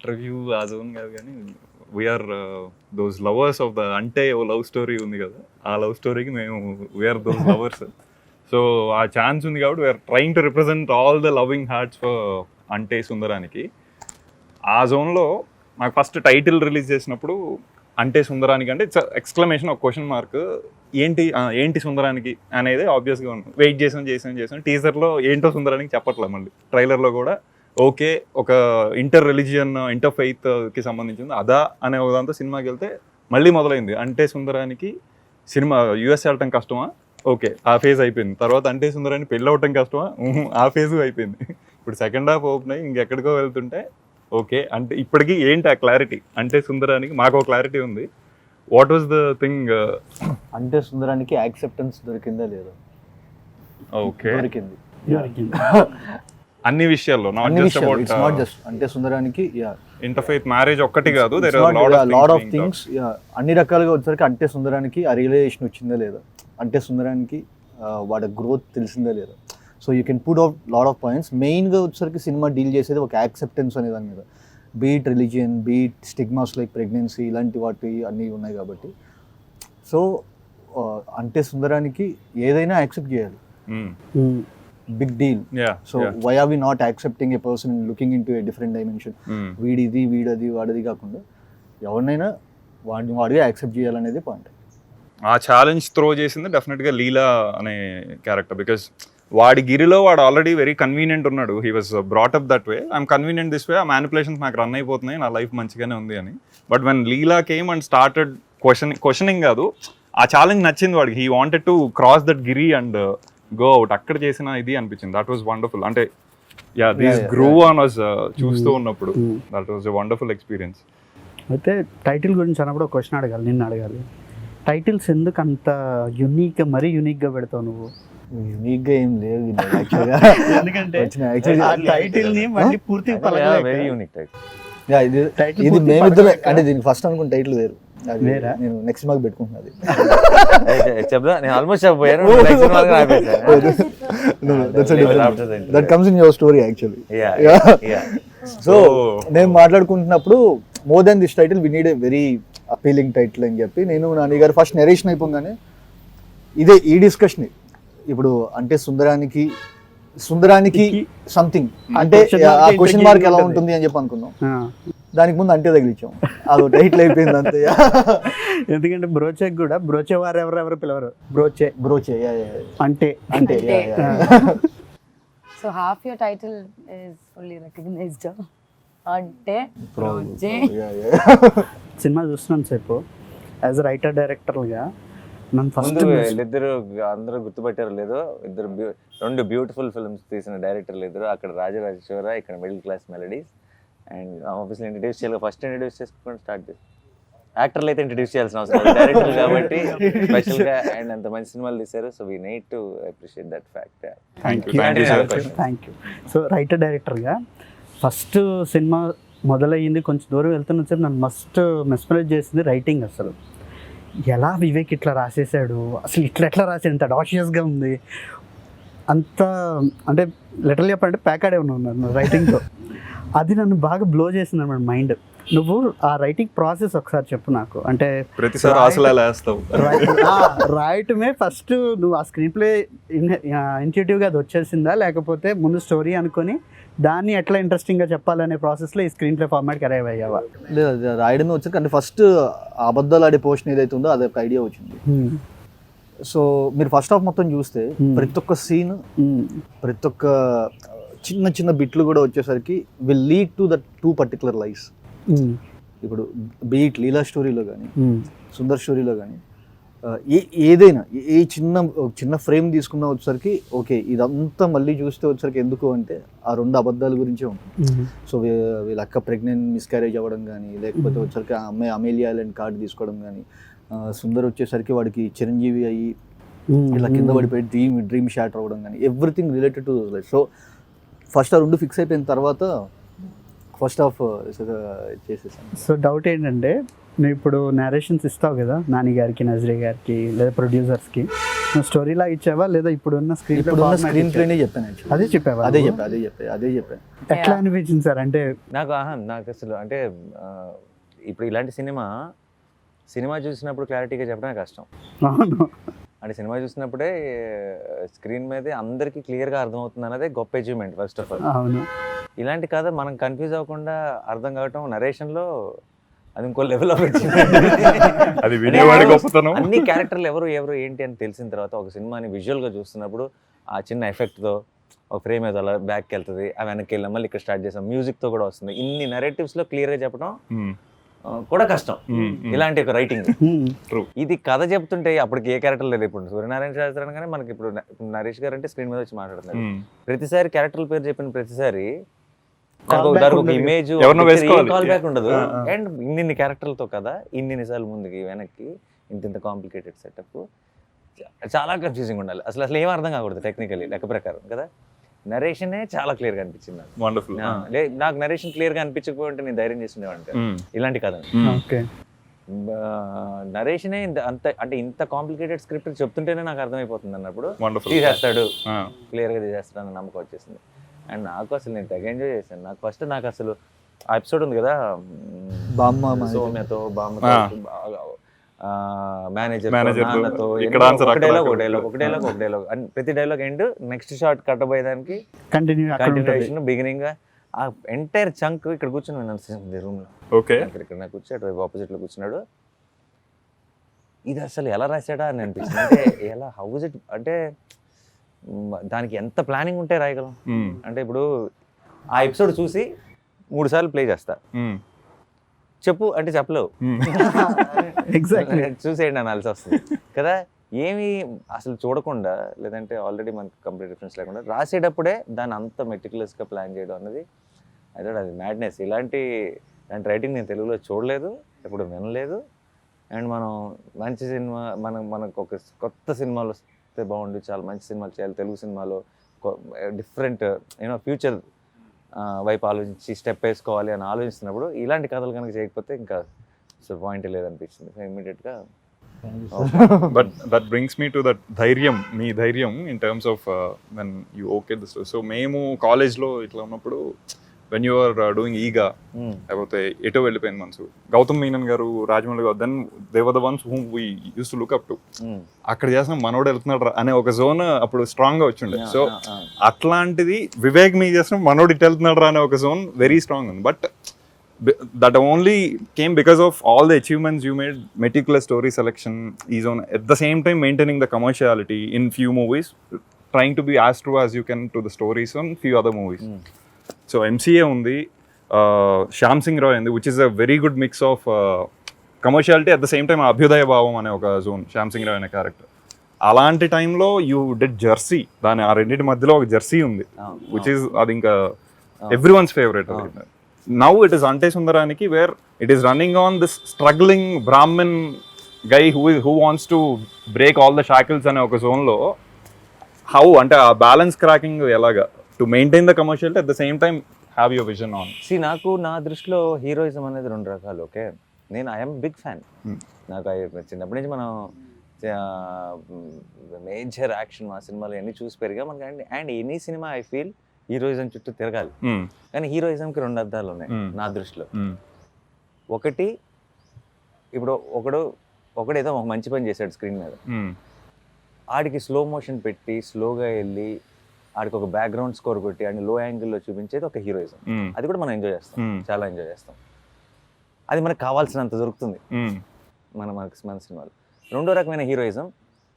Interview ఆ zone కాదు కానీ we're those lovers of the అంటే ఓ లవ్ స్టోరీ ఉంది కదా, ఆ లవ్ స్టోరీకి మేము వీఆర్ దోస్ లవర్స్. సో ఆ ఛాన్స్ ఉంది కాబట్టి we're trying to represent all the loving hearts for Ante Sundaraniki. ఆ జోన్లో నాకు ఫస్ట్ టైటిల్ రిలీజ్ చేసినప్పుడు అంటే సుందరానికి అంటే ఇట్స్ ఎక్స్క్లమేషన్, ఒక క్వశ్చన్ మార్క్. ఏంటి సుందరానికి అనేది ఆబ్వియస్గా ఉంది. వెయిట్ చేసాం టీజర్లో ఏంటో సుందరానికి చెప్పట్లేదు, మళ్ళీ ట్రైలర్లో కూడా ఓకే ఒక ఇంటర్ రిలీజియన్ ఇంటర్ ఫెయిత్కి సంబంధించింది అదా అనే ఒకదాంతో సినిమాకి వెళ్తే మళ్ళీ మొదలైంది అంటే సుందరానికి. సినిమా యూఎస్ వెళ్ళటం కష్టమా, ఓకే ఆ ఫేజ్ అయిపోయింది. తర్వాత అంటే సుందరానికి పెళ్ళి అవటం కష్టమా, ఆ ఫేజ్ అయిపోయింది. ఇప్పుడు సెకండ్ హాఫ్ ఓపెన్ అయ్యి ఇంకెక్కడికో వెళ్తుంటే ఓకే అంటే ఇప్పటికీ ఏంటి ఆ క్లారిటీ. అంటే సుందరానికి మాకు ఒక క్లారిటీ ఉంది. What was the thing? అంటే సుందరానికి యాక్సెప్టెన్స్ దొరికిందా లేదా? ఓకే, దొరికింది అన్ని విషయాల్లో, నాట్ జస్ట్ అంటే సుందరానికి ఇంటర్ఫెయిత్ మ్యారేజ్ ఒక్కటి కాదు, లాట్ ఆఫ్ థింగ్స్. అన్ని రకాలుగా వచ్చేసరికి అంటే సుందరానికి ఆ రియలైజేషన్ వచ్చిందా లేదా, అంటే సుందరానికి వాడి గ్రోత్ తెలిసిందా లేదా. So you can put out lot of points. మెయిన్గా వచ్చేసరికి సినిమా డీల్ చేసేది ఒక యాక్సెప్టెన్స్ అనే దాని మీద, beat religion, beat stigmas like pregnancy, ఇలాంటి వాటి అన్నీ ఉన్నాయి కాబట్టి. సో అంటే సుందరానికి ఏదైనా యాక్సెప్ట్ చేయాలి, big deal. So why are we not accepting a person looking into a different dimension? వీడిది వీడది వాడది కాకుండా ఎవరినైనా వాడిగా యాక్సెప్ట్ చేయాలనేది పాయింట్. ఆ ఛాలెంజ్ త్రో చేసింది డెఫినెట్గా లీలా అనే క్యారెక్టర్. బికాస్ వాడి గిరిలో వాడు ఆల్రెడీ వెరీ కన్వీనియంట్ ఉన్నాడు. He was brought up that way, I'm convenient this way, ఆ మ్యానిపులేషన్స్ నాకు రన్ అయిపోతున్నాయి, నా లైఫ్ మంచిగానే ఉంది అని. But when Leela came and started questioning కాదు, ఆ ఛాలెంజ్ నచ్చింది వాడికి. He wanted to cross that Giri and go out. అక్కడ చేసిన ఇది అనిపించింది. That was wonderful. అంటే దిస్ గ్రూ ఆన్ వాజ్ చూస్తూ ఉన్నప్పుడు that was a wonderful experience. అయితే టైటిల్ గురించి అన్నప్పుడు ఒక క్వశ్చన్ అడగాలి, నిన్ను అడగాలి. టైటిల్స్ ఎందుకు అంత యూనిక్గా, మరీ యూనిక్గా పెడతావు నువ్వు? యూనిక్గా ఏం లేదు ఎందుకంటే టైటిల్ ని మళ్ళీ పూర్తిగా వెరీ యూనిక్ టైటిల్. ఇది మేమిద్దరే అంటే దీనికి ఫస్ట్ అనుకున్న టైటిల్ వేరు, నేను నెక్స్ట్ మార్క్ పెట్టుకుంటున్నది. చెప్దా, నేను ఆల్మోస్ట్ చెప్పాను. That comes in your story actually. So నేను మాట్లాడుకుంటున్నప్పుడు more than this title we need a very appealing title అని చెప్పి నేను నాని గారు ఫస్ట్ నెరేషన్ అయిపోగానే ఇదే ఈ డిస్కషన్. ఇప్పుడు అంటే సుందరానికి సంథింగ్ అంటే ఆ క్వశ్చన్ మార్క్ ఎలా ఉంటుంది అని చెప్పి అనుకున్నాం. దానికి ముందు అంటే తగిలిచ్చాం, అది టైటిల్ అయిపోయింది అంతే. ఎందుకంటే బ్రోచేకి కూడా బ్రోచే వారు ఎవరెవరు పిలవరు, బ్రోచే అంటే. So half your title is fully recognized. అంటే సినిమా చూస్తున్నాను సేపు యాజ్ అ రైటర్ డైరెక్టర్గా నన్ను ఫస్ట్ వీళ్ళిద్దరు అందరూ గుర్తుపట్టారు లేదో, రెండు బ్యూటిఫుల్ ఫిల్మ్స్ తీసిన డైరెక్టర్లు ఇద్దరు. అక్కడ రాజరాజేశ్వర, ఇక్కడ middle class melodies. And obviously introduce చేయాలి, ఫస్ట్ ఇంట్రడ్యూస్ చేసుకొని స్టార్ట్ చేసి. యాక్టర్లు అయితే ఇంట్రడ్యూస్ చేయాల్సిన అవసరం లేదు, డైరెక్టర్ కాబట్టి స్పెషల్గా అండ్ అంత మంచి సినిమాలు తీశారు. So we need to appreciate that fact. Thank you. So writer డైరెక్టర్గా ఫస్ట్ సినిమా మొదలయ్యింది, కొంచెం దూరం వెళ్తున్న సేపు నన్ను మస్ట్ మెస్మరైజ్ చేసింది రైటింగ్. అసలు ఎలా వివేక్ ఇట్లా రాసేసాడు, అసలు ఎట్లా రాసాడు, ఎంత డాషియస్గా ఉంది, అంత అంటే లిటరల్ చెప్పాలంటే ప్యాకాడే ఉన్నాను రైటింగ్తో. అది నన్ను బాగా బ్లో చేసింది అన్నమాట మైండ్. నువ్వు ఆ రైటింగ్ ప్రాసెస్ ఒకసారి చెప్పు నాకు. అంటే రాయటమే ఫస్ట్ నువ్వు ఆ స్క్రీన్ ప్లే ఇన్స్టిట్యూట్గా అది వచ్చేసిందా, లేకపోతే ముందు స్టోరీ అనుకొని దాన్ని ఎట్లా ఇంట్రెస్టింగ్గా చెప్పాలనే ప్రాసెస్లో ఈ స్క్రీన్ ప్లే ఫార్మాట్కి అరైవ్ అయ్యావా? లేదు, రాయడమే వచ్చాక అంటే ఫస్ట్ అబద్ధాలు ఆడే పోర్షన్ ఏదైతే ఉందో అదొక ఐడియా వచ్చింది. సో మీరు ఫస్ట్ హాఫ్ మొత్తం చూస్తే ప్రతి ఒక్క సీన్, ప్రతి ఒక్క చిన్న చిన్న బిట్లు కూడా వచ్చేసరికి will lead to that 2 particular lifes. ఇప్పుడు బీట్ లీలా స్టోరీలో కానీ సుందర్ స్టోరీలో కానీ ఏదైనా ఏ చిన్న ఫ్రేమ్ తీసుకున్నా వచ్చేసరికి ఓకే ఇదంతా మళ్ళీ చూస్తే వచ్చేసరికి ఎందుకు అంటే ఆ 2 అబద్ధాల గురించే ఉంటుంది. సో వీళ్ళ అక్క ప్రెగ్నెంట్ మిస్క్యారేజ్ అవ్వడం కానీ, లేకపోతే వచ్చేసరికి ఆ అమ్మాయి అమేలియా ఐలాండ్ కార్డు తీసుకోవడం కానీ, సుందర్ వచ్చేసరికి వాడికి చిరంజీవి అయ్యి ఇలా కింద పడిపోయి డ్రీమ్ షాటర్ అవ్వడం కానీ, everything related to life. So first ఆ 2 ఫిక్స్ అయిపోయిన తర్వాత ఫస్ట్ హాఫ్ చేసేసాను. సో డౌట్ ఏంటంటే నువ్వు ఇప్పుడు నేరేషన్స్ ఇస్తావు కదా నాని గారికి, నజరీ గారికి, లేదా ప్రొడ్యూసర్స్కి, నువ్వు స్టోరీలా ఇచ్చావా లేదా ఇప్పుడున్న స్క్రీన్ ప్లేనే చెప్పాను actually. అదే చెప్పావా? అదే చెప్పాను. ఎట్లా అనిపించింది సార్? అంటే నాకు అసలు అంటే ఇప్పుడు ఇలాంటి సినిమా చూసినప్పుడు క్లారిటీగా చెప్పడమే కష్టం. అవును, అంటే సినిమా చూసినప్పుడే స్క్రీన్ మీదే అందరికీ క్లియర్గా అర్థమవుతుంది అన్నదే గొప్ప అచీవ్మెంట్ ఫస్ట్ ఆఫ్ ఆల్. అవును, ఇలాంటి కథ మనం కన్ఫ్యూజ్ అవ్వకుండా అర్థం కావటం నరేషన్లో అది ఇంకో లెవెల్ ఆఫ్ అచీవ్మెంట్. అది వినేవాడి గొప్పతనం. అన్ని క్యారెక్టర్లు ఎవరు ఏంటి అని తెలిసిన తర్వాత ఒక సినిమాని విజువల్గా చూస్తున్నప్పుడు ఆ చిన్న ఎఫెక్ట్తో ఒక ఫ్రేమ్ ఏదో అలా బ్యాక్కి వెళ్తుంది, ఆ వెనక్కి వెళ్ళాం, మళ్ళీ ఇక్కడ స్టార్ట్ చేసాం, మ్యూజిక్తో కూడా వస్తుంది. ఇన్ని నెరేటివ్స్లో క్లియర్గా చెప్పడం కూడా కష్టం ఇలాంటి ఒక రైటింగ్. ఇది కథ చెప్తుంటే అప్పటికి ఏ క్యారెక్టర్ లేదు. ఇప్పుడు సూర్యనారాయణ శాస్త్రి అనగానే మనకి ఇప్పుడు నరేష్ గారు అంటే స్క్రీన్ మీద వచ్చి మాట్లాడుతున్నారు. ప్రతిసారి క్యారెక్టర్ పేరు చెప్పిన ప్రతిసారి ఒక ఇమేజ్ కాల్ బ్యాక్ ఉండదు. అండ్ ఇన్ని క్యారెక్టర్లతో కదా ఇన్ని సార్లు ముందుకి వెనక్కి ఇంత కాంప్లికేటెడ్ సెటప్ చాలా కన్ఫ్యూజింగ్ ఉండాలి. అసలు ఏం అర్థం కాకూడదు టెక్నికలీ లెక్క ప్రకారం కదా. నరేషనే చాలా క్లియర్ గా అనిపించింది నాకు. వండర్ఫుల్. నాకు నరేషన్ క్లియర్ గా అనిపించకపోతే నేను ధైర్యం చేస్తుండేవాడిని ఇలాంటి కథ. నరేషనే అంత అంటే ఇంత కాంప్లికేటెడ్ స్క్రిప్ట్ చెప్తుంటేనే నాకు అర్థమైపోతుంది అన్నప్పుడు తీసేస్తాడు, క్లియర్ గా తీసేస్తాడు అన్న నమ్మకం వచ్చేసింది. అండ్ నాకు అసలు నేను తెగ ఎంజాయ్ చేశాను. నాకు ఫస్ట్ నాకు అసలు ఆ ఎపిసోడ్ ఉంది కదా సౌమ్యతో బామ్మతో మేనేజర్ నాన్నతో ఒక డైలాగ్ ప్రతి డైలాగ్ ఎండ్ నెక్స్ట్ షాట్ కట్టబోయేదానికి కంటిన్యూషన్ బిగినింగ్ ఆ ఎంటైర్ చంక్ ఇక్కడ కూర్చుని రూమ్ లో ఇక్కడ నాకు కూర్చో అటు ఆపోజిట్ లో కూర్చున్నాడు. ఇది అసలు ఎలా రాశాడా అని అనిపించింది. అంటే ఎలా హౌస్ ఇట్ అంటే దానికి ఎంత ప్లానింగ్ ఉంటే రాయగలం. అంటే ఇప్పుడు ఆ ఎపిసోడ్ చూసి 3 సార్లు ప్లే చేస్తా, చెప్పు అంటే చెప్పలేవు, చూసేయండి అనాల్సి వస్తుంది కదా. ఏమి అసలు చూడకుండా లేదంటే ఆల్రెడీ మనకి కంప్లీట్ రిఫరెన్స్ లేకుండా రాసేటప్పుడే దాన్ని అంత మెటిక్యులస్గా ప్లాన్ చేయడం అన్నది అయితే అది మ్యాడ్నెస్. ఇలాంటి రైటింగ్ నేను తెలుగులో చూడలేదు, ఎప్పుడు వినలేదు. అండ్ మనం మంచి సినిమా మనకు ఒక కొత్త సినిమాలు వస్తే బాగుండు, చాలా మంచి సినిమాలు చేయాలి తెలుగు సినిమాలో, డిఫరెంట్ ఫ్యూచర్ వైపు ఆలోచించి స్టెప్ వేసుకోవాలి అని ఆలోచిస్తున్నప్పుడు ఇలాంటి కథలు కనుక చేయకపోతే ఇంకా అసలు పాయింట్ లేదనిపించింది ఇమ్మీడియట్గా. But that brings me to that ధైర్యం, మీ ధైర్యం in terms of when you okayed the story. So మేము కాలేజ్లో ఇట్లా ఉన్నప్పుడు when you are doing ఈగా లేకపోతే ఎటో వెళ్ళిపోయిన మనసు గౌతమ్ మీనన్ గారు, రాజమౌళి గారు, then they were the ones whom we used to look up to. అక్కడ చేసిన మనోడు వెళ్తున్నాడు అనే ఒక జోన్ అప్పుడు స్ట్రాంగ్ గా వచ్చిండే. సో అట్లాంటిది వివేక్ మీ చేసిన మనోడు ఇటు వెళ్తున్నాడు అనే ఒక జోన్ వెరీ స్ట్రాంగ్ ఉంది. But that only came because of all the achievements you made, meticulous story selection, is on at the same time maintaining the commerciality in few movies, trying to be as true as you can to the stories on few other movies. So MCA undi, Shyam Singh Roy undi, which is a very good mix of commerciality at the same time abhyudaya bhavam ane oka zone, Shyam Singh Roy ane character. అలాంటి టైంలో you did Jersey, దాని ఆ రెండింటి మధ్యలో ఒక Jersey ఉంది which is అది ఇంకా every once favourite. Now it is Ante Sundaraniki, where it is running on this struggling Brahmin guy who wants to break all the shackles ane oka zone lo how ante a balance cracking elaga to maintain the commerciality at the same time have your vision on. See, నాకు నా దృష్టిలో heroism అనేది 2 రకాలు. Okay, నేను I'm big fan. నాకు చిన్నప్పటి నుంచి మనం మేజర్ యాక్షన్ మా సినిమాలు అన్నీ చూసి పెరిగా మనకి. And any cinema I feel heroism చుట్టూ తిరగాలి. కానీ హీరోయిజంకి 2 అర్థాలు ఉన్నాయి నా దృష్టిలో. ఒకటి, ఇప్పుడు ఒకడు ఏదో ఒక మంచి పని చేశాడు స్క్రీన్ మీద, ఆడికి స్లో మోషన్ పెట్టి స్లోగా వెళ్ళి ఆడికి ఒక బ్యాక్గ్రౌండ్ స్కోర్ కొట్టి ఆడిని లో యాంగిల్లో చూపించేది ఒక హీరోయిజం. అది కూడా మనం ఎంజాయ్ చేస్తాం, చాలా ఎంజాయ్ చేస్తాం. అది మనకు కావాల్సినంత దొరుకుతుంది మన సినిమాలో. 2వ రకమైన హీరోయిజం,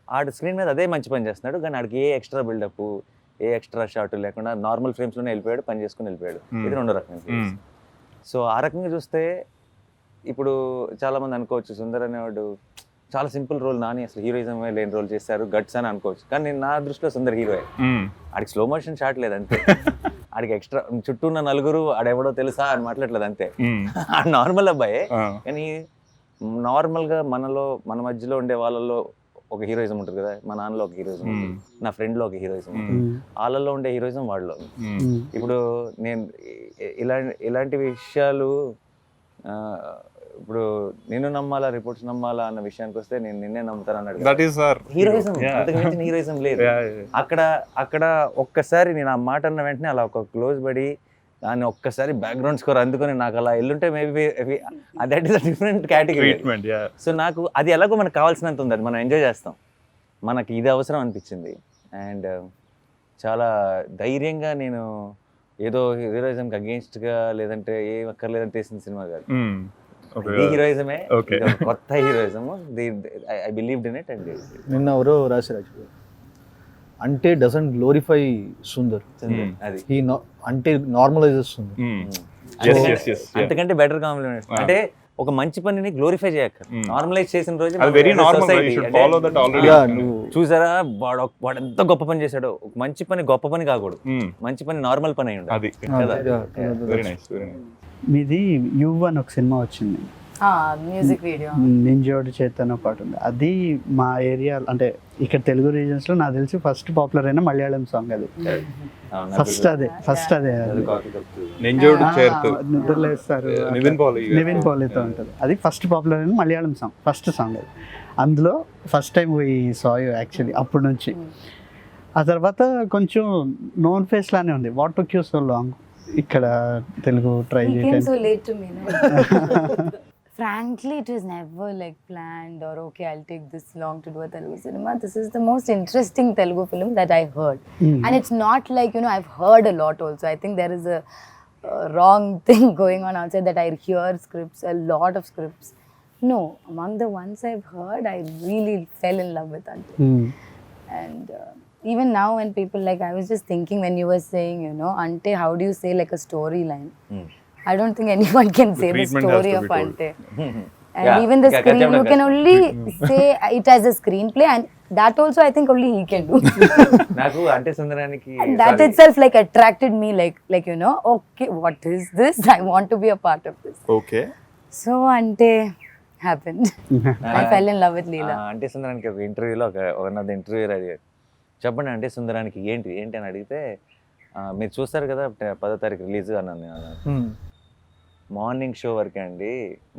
ఆడు స్క్రీన్ మీద అదే మంచి పని చేస్తున్నాడు కానీ ఆడికి ఏ ఎక్స్ట్రా బిల్డప్, ఏ ఎక్స్ట్రా షాట్ లేకుండా నార్మల్ ఫ్రేమ్స్లోనే వెళ్ళిపోయాడు, పని చేసుకుని వెళ్ళిపోయాడు. ఇది 2వ రకమైన. సో ఆ రకంగా చూస్తే ఇప్పుడు చాలామంది అనుకోవచ్చు సుందర్ అనేవాడు చాలా సింపుల్ రోల్, నాని అసలు హీరోయిజం లేని రోల్ చేశారు, గట్స్ అని అనుకోవచ్చు. కానీ నా దృష్టిలో సుందర్ హీరోయే. ఆడికి స్లో మోషన్ షాట్ లేదు అంతే, ఆడికి ఎక్స్ట్రా చుట్టూ ఉన్న నలుగురు ఆడెవడో తెలుసా అని మాట్లాడలేదు అంతే. నార్మల్ అబ్బాయే, కానీ నార్మల్గా మన మధ్యలో ఉండే వాళ్ళలో ఒక హీరోయిజం ఉంటుంది కదా. మా నాన్నలో ఒక హీరోయిజం ఉంటుంది, నా ఫ్రెండ్లో ఒక హీరోయిజం ఉంటుంది, వాళ్ళల్లో ఉండే హీరోయిజం వాళ్ళలో. ఇప్పుడు నేను ఇలాంటి విషయాలు ఇప్పుడు నిన్ను నమ్మాలా రిపోర్ట్స్ నమ్మాలా అన్న విషయానికి వస్తే నేను నిన్నే నమ్ముతాను అన్నాడు. దట్ ఈస్ సార్ హీరోయిజం, అంతకు మించిన హీరోయిజం లేదు. అక్కడ ఒక్కసారి నేను ఆ మాట అన్న వెంటనే అలా ఒక క్లోజ్ పడి దాన్ని ఒక్కసారి బ్యాక్గ్రౌండ్ స్కోర్ అందుకొని నాకు అలా ఎల్లుంటే maybe that is a different category. So నాకు అది ఎలాగో మనకు కావాల్సినంత ఉంది, అది మనం ఎంజాయ్ చేస్తాం. మనకి ఇది అవసరం అనిపించింది. అండ్ చాలా ధైర్యంగా నేను ఏదో హీరోయిజంకి అగేన్స్ట్గా లేదంటే ఏం అక్కర్లేదని తీసిన సినిమా కాదు. ఇది హీరోయిజమే, కొత్త heroism. I believed in it. And నిన్న ఎవరో రాశారు, అంటే డజంట్ గ్లోరిఫై సుందర్, అది అంటే నార్మలైజెస్ సుందర్. అంతకంటే బెటర్ కాంప్లిమెంట్. అంటే ఒక మంచి పనిని గ్లోరిఫై చేయక నార్మలైజ్ చేసిన రోజు చూసారా వాడు ఎంత గొప్ప పని చేశాడో. ఒక మంచి పని గొప్ప పని కాకూడదు, మంచి పని నార్మల్ పని అయి ఉండాలి. మీది యువ్ అని ఒక సినిమా వచ్చింది, మ్యూజిక్ వీడియో నింజోడి చేతన పాటు ఉంది. అది మా ఏరియా అంటే ఇక్కడ తెలుగు రీజన్స్ లో నాకు తెలిసి ఫస్ట్ పాపులర్ అయిన మలయాళం సాంగ్ అది. ఫస్ట్ అదే నిద్రలేస్తారు నివిన్ పాలీతో ఉంటుంది. అది ఫస్ట్ పాపులర్ అయిన మలయాళం సాంగ్, ఫస్ట్ సాంగ్ అది. అందులో ఫస్ట్ టైం ఈ సాయ్ యాక్చువల్లీ అప్పటి నుంచి. ఆ తర్వాత కొంచెం నోన్ ఫేస్ లానే ఉంది. What took you so long ఇక్కడ తెలుగు ట్రై చేయడానికి? Frankly, it was never like planned or okay, I'll take this long to do a Telugu cinema. This is the most interesting Telugu film that I heard. And it's not like, you know, I've heard a lot also. I think there is a wrong thing going on outside that I hear scripts, a lot of scripts. No, among the ones I've heard, I really fell in love with Ante. And even now when people like, I was just thinking when you were saying, you know, Ante, how do you say like a storyline? I don't think anyone can say the story of Ante. And even the screen, you can only say it as a screenplay, and that also I think only he can do. Naku Ante Sundaraniki, and that itself like attracted me, like you know, okay, what is this? I want to be a part of this. Okay. So Ante happened. I fell in love with Leela. Ante Sundaraniki ఒక ఇంటర్వ్యూలో one of the interviewer అడిగారు, చెప్పండి Ante Sundaraniki ఏంటి అని అడిగితే, మీరు చూస్తారు కదా 10వ తారీఖు రిలీజ్ అన్నాను. మార్నింగ్ షో వరకే అండి,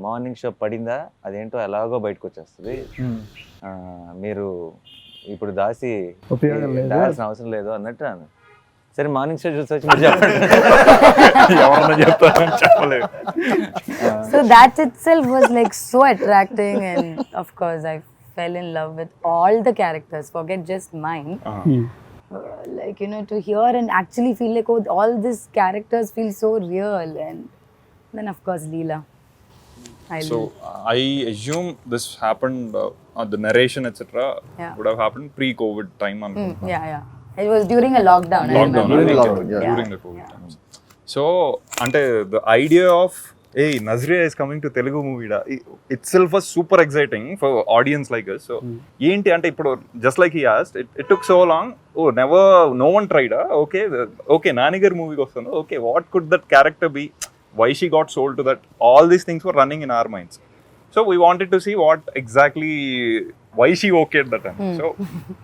మార్నింగ్ షో పడిందా అదేంటో ఎలాగో బయటకు వచ్చేస్తుంది, మీరు ఇప్పుడు దాసి దాల్సిన అవసరం లేదు అన్నట్టు అన్న. సరే మార్నింగ్ షో చూసి వచ్చి చెప్పలేదు. So that itself was like so attracting, and of course I fell in love with all the characters, forget just mine. Like, you know, to hear and actually feel like, oh, all these characters feel so real. And then of course Leela. I assume this happened, the narration etc. would have happened pre-COVID time. Yeah. It was during a lockdown. During the COVID times. So, ante the idea of hey, Nazriya is coming to Telugu movie itself was super exciting for audience like us. So enti ante ippudu just like he asked, it took so long. Oh, no one tried. Okay Nani gar movie kostanu. Okay, what could that character be? Why she got sold to that? All these things were running in our minds. So we wanted to see what exactly, why she okayed that time. So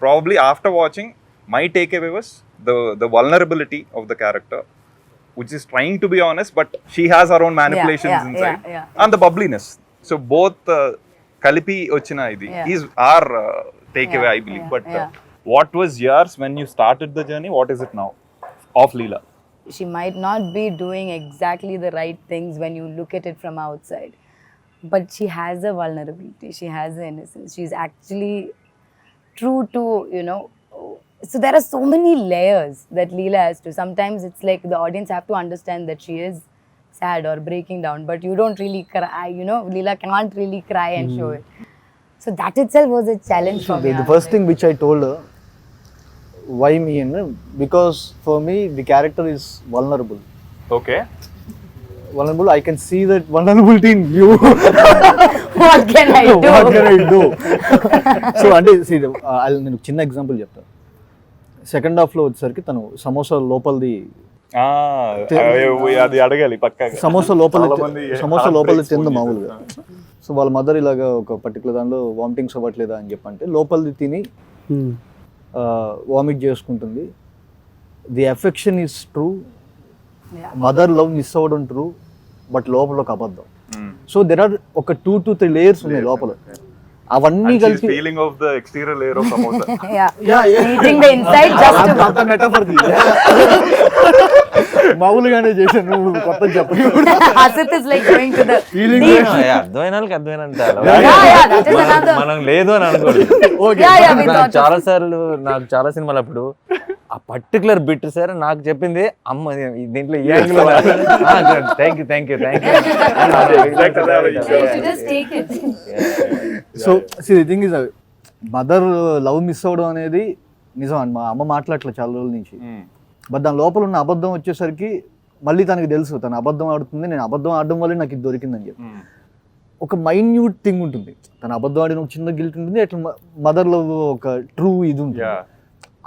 probably after watching, my takeaway was the vulnerability of the character, which is trying to be honest, but she has her own manipulations inside. And the bubbliness. So both Kalipi ochina idi is our takeaway, I believe. But what was yours when you started the journey? What is it now of Leela? She might not be doing exactly the right things when you look at it from outside, but she has a vulnerability, she has an innocence, she's actually true to, you know. So there are so many layers that Leela has to. Sometimes it's like the audience have to understand that she is sad or breaking down, but you don't really cry, you know. Leela can't really cry and show it. So that itself was a challenge for me. The first thing which I told her, why me, and because for me the character is vulnerable. Okay. Vulnerable, I can see that vulnerability in you. What can I do? So అంటే see, నేను చిన్న example చెప్తాను. Second half లో వచ్చేసరికి తను సమోసా లోపలిది అది అడగాలి పక్కాగా. సమోసా లోపలిది తింది మామూలుగా. సో వాళ్ళ మదర్ ఇలాగా ఒక పర్టికులర్ దానిలో వామిటింగ్స్ అవ్వట్లేదా అని చెప్పంటే లోపలిది తిని వామిట్ చేసుకుంటుంది. The affection is true, mother love miss అవ్వడం ట్రూ, బట్ లోపల ఒక అబద్ధం. సో దెర్ ఆర్ ఒక 2 to 3 లేయర్స్ ఉన్నాయి లోపల, అవన్నీ కలిపి feeling of the exterior layer of samosa. eating the inside just to అంత మెటాఫర్ మామూలుగానే చేశాను, నువ్వు కొత్త చెప్పు. Asit is like going to the Feeling deep. అర్థమైన వాళ్ళకి అర్థమైనంత That is another. మనం లేదు అని అనుకోలేదు. We thought చాలా సార్లు నాకు చాలా సినిమాలు అప్పుడు ఆ పర్టికులర్ బిట్ సార్ నాకు చెప్పింది, అమ్మ దీంట్లో ఈ angle thank you just take it. So the thing is mother love miss అవ్వడం అనేది నిజం అండి. మా అమ్మ మాట్లాడట్లేదు చాలా రోజుల నుంచి, బట్ దాని లోపల ఉన్న అబద్ధం వచ్చేసరికి మళ్ళీ తనకి తెలుసు తను అబద్ధం ఆడుతుంది, నేను అబద్ధం ఆడడం వల్ల నాకు ఇది దొరికిందని చెప్పి. ఒక మైన్యూట్ థింగ్ ఉంటుంది, తను అబద్ధం ఆడిన ఒక చిన్న గిల్ట్ ఉంటుంది, అట్లా మదర్ లవ్ ఒక ట్రూ ఇది ఉంటుంది.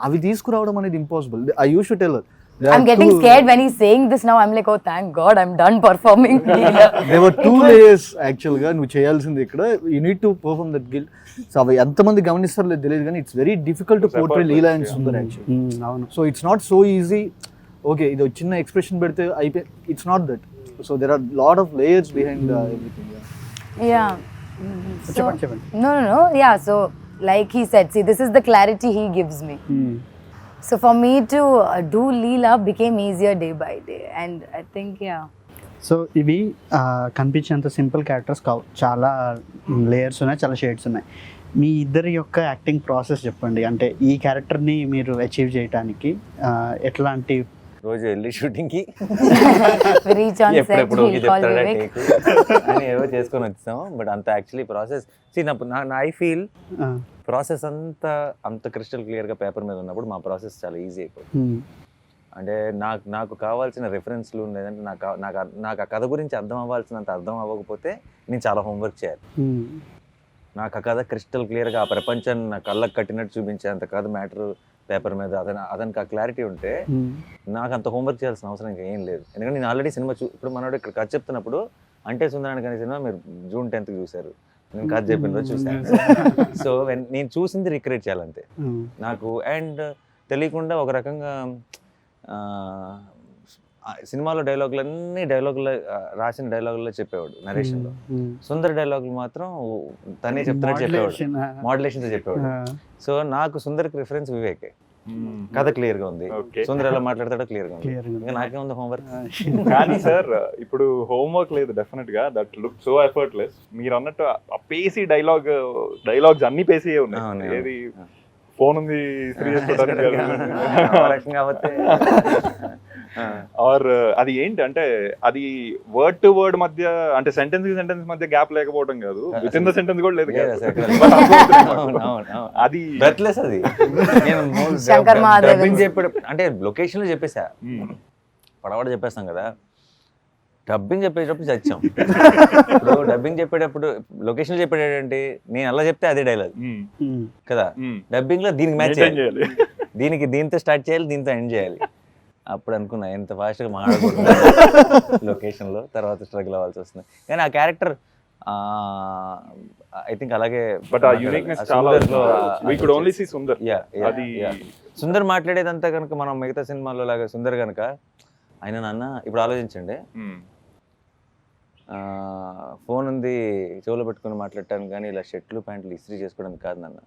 అవి తీసుకురావడం అనేది impossible. I use to tell I'm getting scared when he's saying this now. I'm like, oh, thank God, I'm done performing. there were 2 layers యాక్చువల్గా నువ్వు చేయాల్సింది ఇక్కడ. You need to perform that guilt. So అవి ఎంతమంది గమనిస్తారో లేదు తెలియదు, కానీ it's very difficult to portray Leela and Sundar actually. అవును. So it's not so easy. Okay ఇది చిన్న ఎక్స్ప్రెషన్ పెడితే అయిపోయి, it's not that. So there are lot of layers behind everything. Yeah. చెప్పండి. No. Yeah, so like he said, see, this is the clarity he gives me. So for me to do Leela became easier day by day, and I think so ఇవి కనిపించేంత simple characters కావు, చాలా layers ఉన్నాయి, చాలా shades ఉన్నాయి. మీ ఇద్దరి యొక్క acting process చెప్పండి. అంటే ఈ క్యారెక్టర్ని మీరు అచీవ్ చేయడానికి ఎట్లాంటి రోజు వెళ్ళి షూటింగ్ కి reach on set, ఎప్పుడెప్పుడు he'll call Vivek. అని ఏవో చేసుకొని వచ్చాం. బట్ అంత actually process I feel process అంత క్రిస్టల్ క్లియర్గా పేపర్ మీద ఉన్నప్పుడు మా ప్రాసెస్ చాలా ఈజీ అయిపోతుంది. అంటే నాకు కావాల్సిన రెఫరెన్స్లు లేదంటే నాకు ఆ కథ గురించి అర్థం అవ్వాల్సినంత అర్థం అవ్వకపోతే నేను చాలా హోంవర్క్ చేయాలి. నాకు ఆ కథ క్రిస్టల్ క్లియర్గా ఆ ప్రపంచాన్ని నా కళ్ళకు కట్టినట్టు చూపించేంత కథ మ్యాటర్ పేపర్ మీద అతనికి ఆ క్లారిటీ ఉంటే నాకు అంత హోంవర్క్ చేయాల్సిన అవసరం ఇంకా ఏం లేదు. ఎందుకంటే నేను ఆల్రెడీ సినిమా ఇప్పుడు మనోడు ఇక్కడ కథ చెప్తున్నప్పుడు అంటే సుందరానికి అనే సినిమా మీరు June 10th చూశారు, నేను కథ చెప్పిన రోజు చూశాను. సో నేను చూసింది రిక్రియేట్ చేయాలంతే నాకు. అండ్ తెలియకుండా ఒక రకంగా సినిమాలో డైలాగులన్నీ రాసిన డైలాగుల్లో చెప్పేవాడు నరేషన్లో. సుందర్ డైలాగులు మాత్రం తనే చెప్తానే చెప్పేవాడు, మోడ్యులేషన్తో చెప్పేవాడు. సో నాకు సుందర్కి రిఫరెన్స్ వివేకే. కథ క్లియర్ గా ఉంది, సుందర్ ఎలా మాట్లాడతాడో క్లియర్ గా ఉంది. ఇంకా నాకేముంది హోంవర్క్. కానీ సార్ ఇప్పుడు హోంవర్క్ లేదు డెఫినెట్ గా. That look so effortless. మీరు అన్నట్టు ఆ పేసీ డైలాగ్స్ అన్ని పేసీ ఉన్నాయి. ఏది ఫోన్ ఉంది ఆర్ అది ఏంటి అంటే అది వర్డ్ టు వర్డ్ మధ్య, అంటే సెంటెన్స్ కి సెంటెన్స్ మధ్య గ్యాప్ లేకపోవడం కాదు, విత్ ఇన్ ద సెంటెన్స్ కూడా లేదు. అది బ్రెత్లెస్. అది నేను డబ్బింగ్ చెప్పాడు అంటే లొకేషన్ లో చెప్పేసా, పడవాడ చెప్పేస్తాం కదా. డబ్బింగ్ చెప్పేటప్పుడు చచ్చాం. ఇప్పుడు డబ్బింగ్ చెప్పేటప్పుడు లొకేషన్ చెప్పేటంటే నేను అలా చెప్తే అదే డైలాగ్ కదా. డబ్బింగ్ లో దీనికి మ్యాచ్ చేయాలి, దీంతో స్టార్ట్ చేయాలి, దీంతో ఎండ్ చేయాలి. అప్పుడు అనుకున్నా ఎంత ఫాస్ట్గా మాట్లాడకూడదు లొకేషన్లో, తర్వాత స్ట్రగుల్ అవ్వాల్సి వస్తుంది. కానీ ఆ క్యారెక్టర్ ఐ థింక్ అలాగే. బట్ ఆ యూనిక్నెస్ చాలా we could only see Sundar. అది సుందర్ మాట్లాడేదంతా కనుక మనం మిగతా సినిమాల్లో లాగా సుందర్ కనుక ఆయన నాన్న ఇప్పుడు ఆలోచించండి, ఫోన్ ఉంది చెవులో పెట్టుకుని మాట్లాడటానికి కానీ ఇలా షర్ట్లు ప్యాంట్లు ఇస్త్రీ చేసుకోవడానికి కాదు నాన్న.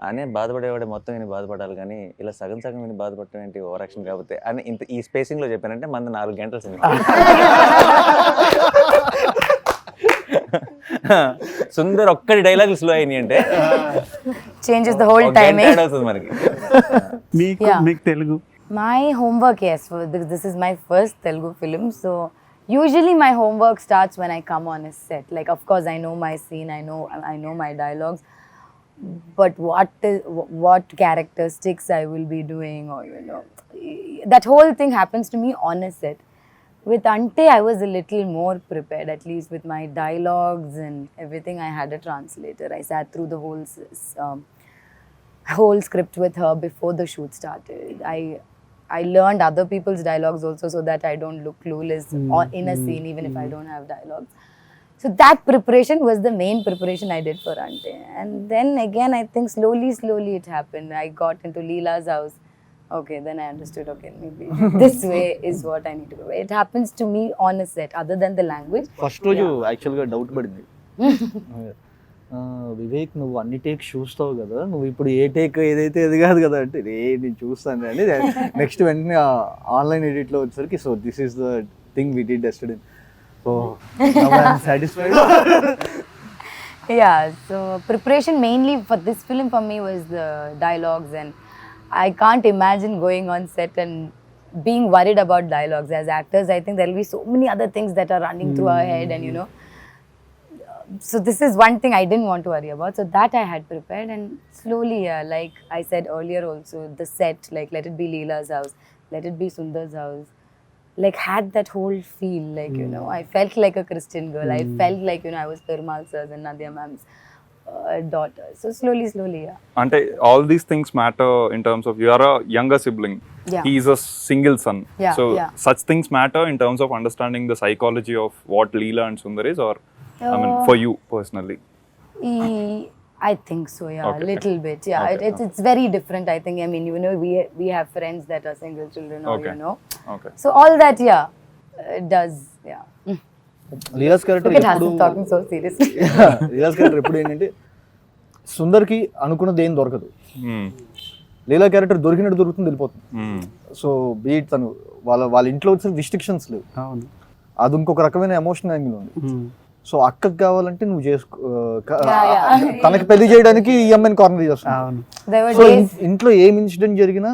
అనే బాధపడేవాడే మొత్తం విని బాధపడాలి, కానీ ఇలా సగం విని బాధపడటం ఏంటి ఓవర్ యాక్షన్ కాకపోతే అని ఇంత ఈ స్పేసింగ్ లో చెప్పానంటే మన 4 గంటల సినిమా. సుందర్ ఒక్కడి డైలాగులు స్లో అయినాయి అంటే changes the whole timing. మనకి. మీకు Telugu My homework, yes, this is my first Telugu film, so usually my homework starts when I come on a set. Like, of course I know my scene, I know my dialogues, but what characteristics I will be doing, or that whole thing happens to me on a set. With Ante I was a little more prepared, at least with my dialogues and everything. I had a translator. I sat through the whole script with her before the shoot started. I learned other people's dialogues also, so that I don't look clueless in a scene, even if I don't have dialogues. So that preparation was the main preparation I did for Ante. And then again, I think slowly it happened. I got into Leela's house. Okay, then I understood. Okay, maybe this way is what I need to do. It happens to me on a set, other than the language. First రోజు యాక్చువల్గా doubt పడింది, వివేక్ నువ్వు అన్ని take చూస్తావు కదా, నువ్వు ఇప్పుడు ఏ take ఏదైతే అది కాదు కదా అంటే నేను చూస్తాను అని. నెక్స్ట్ వెంటనే ఆన్లైన్ ఎడిట్లో వచ్చేసరికి so this is the thing we did yesterday, so I'm satisfied. Yeah, so preparation mainly for this film for me was the dialogues, and I can't imagine going on set and being worried about dialogues. As actors, I think there will be so many other things that are running through our head, and you know, so this is one thing I didn't want to worry about, so that I had prepared. And slowly, like I said earlier also, the set, like let it be Leela's house, let it be Sundar's house, like had that whole feel, like you know, I felt like a Christian girl. I felt like, you know, I was Perumal sir's and Nadia ma'am's daughter. So slowly, yeah. Ante all these things matter in terms of you are a younger sibling. Yeah. He is a single son. Yeah, So yeah. such things matter in terms of understanding the psychology of what Leela and Sundar is, or I mean for you personally. I think so, yeah, Okay. a little bit, yeah. Okay. It's very different, I think. I mean, you know, we have friends that are single children, or Okay. you know, Okay. so all that, yeah, it does, yeah. Leela's character Look at Hassan talking so seriously. Leela's character ఎప్పుడు ఏంటంటే సుందర్కి అనుకున్నది ఏం దొరకదు, Hmm. లీలా character దొరికినట్టు దొరుకుతుంది వెళ్ళిపోతుంది. Hmm. So beat తను వాళ్ళ ఇంట్లో వచ్చిన రిస్ట్రిక్షన్స్ లేవు, అవును. అది ఇంకొక రకమైన ఎమోషన్ యాంగిల్ ఉంది. సో అక్కకి కావాలంటే నువ్వు చేసుకో, తనకి పెళ్లి చేయడానికి ఈ అమ్మాయిని కార్నర్ చేస్తున్నావు. అవును. There were సో days, ఇంట్లో ఏం ఇన్సిడెంట్ జరిగినా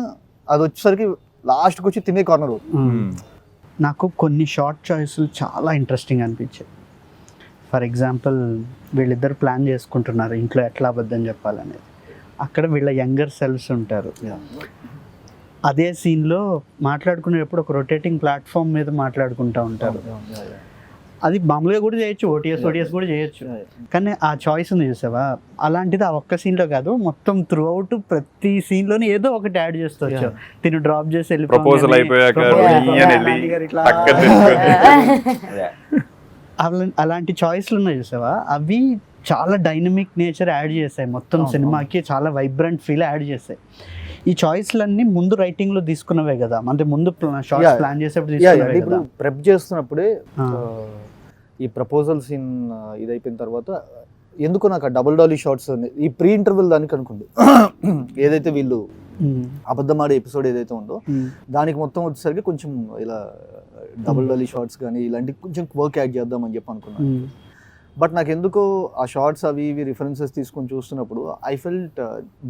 అది వచ్చేసరికి లాస్ట్కి వచ్చి తినే కార్నర్ అవుతుంది. నాకు కొన్ని షార్ట్ చాయిస్లు చాలా ఇంట్రెస్టింగ్ అనిపించాయి. ఫర్ ఎగ్జాంపుల్, వీళ్ళిద్దరు ప్లాన్ చేసుకుంటున్నారు ఇంట్లో ఎట్లా అబద్ధం చెప్పాలనేది. అక్కడ వీళ్ళ యంగర్ సెల్స్ ఉంటారు. అదే సీన్లో మాట్లాడుకునేటప్పుడు ఒక రొటేటింగ్ ప్లాట్ఫామ్ మీద మాట్లాడుకుంటూ ఉంటారు. అది మామూలుగా కూడా చేయొచ్చు, ఓటీఎస్ కూడా చేయొచ్చు. కానీ ఆ చాయిస్ ఉంది చూసావా, అలాంటిది ఆ ఒక్క సీన్లో కాదు, మొత్తం త్రూ అవుట్ ప్రతి సీన్లోనే ఏదో ఒకటి యాడ్ చేస్తూ వచ్చావు. తిను డ్రాప్ చేసి ప్రపోజల్ అయిపోయాక అలాంటి చాయిస్లు ఉన్నాయి చూసావా, అవి చాలా డైనమిక్ నేచర్ యాడ్ చేస్తాయి, మొత్తం సినిమాకి చాలా వైబ్రెంట్ ఫీల్ యాడ్ చేస్తాయి. ఈ చాయిస్లన్నీ ముందు రైటింగ్ లో తీసుకున్నవే కదా, అంటే ముందు షార్ట్స్ ప్లాన్ చేసేప్పుడు తీసుకున్నవే ఇప్పుడు కదా. ప్రెప్ చేస్తున్నప్పుడే ఈ ప్రపోజల్ సీన్ ఇది అయిపోయిన తర్వాత ఎందుకో నాకు ఆ డబుల్ డాలీ షార్ట్స్ ఈ ప్రీ ఇంటర్వెల్ దానికి అనుకోండి, ఏదైతే వీళ్ళు అబద్ధమాడే ఎపిసోడ్ ఏదైతే ఉందో దానికి మొత్తం వచ్చేసరికి కొంచెం ఇలా డబుల్ డాలీ షార్ట్స్ కానీ ఇలాంటి కొంచెం వర్క్ యాడ్ చేద్దామని చెప్పి అనుకున్నాను. బట్ నాకు ఎందుకో ఆ షార్ట్స్ అవి ఇవి రిఫరెన్సెస్ తీసుకొని చూస్తున్నప్పుడు ఐ ఫెల్ట్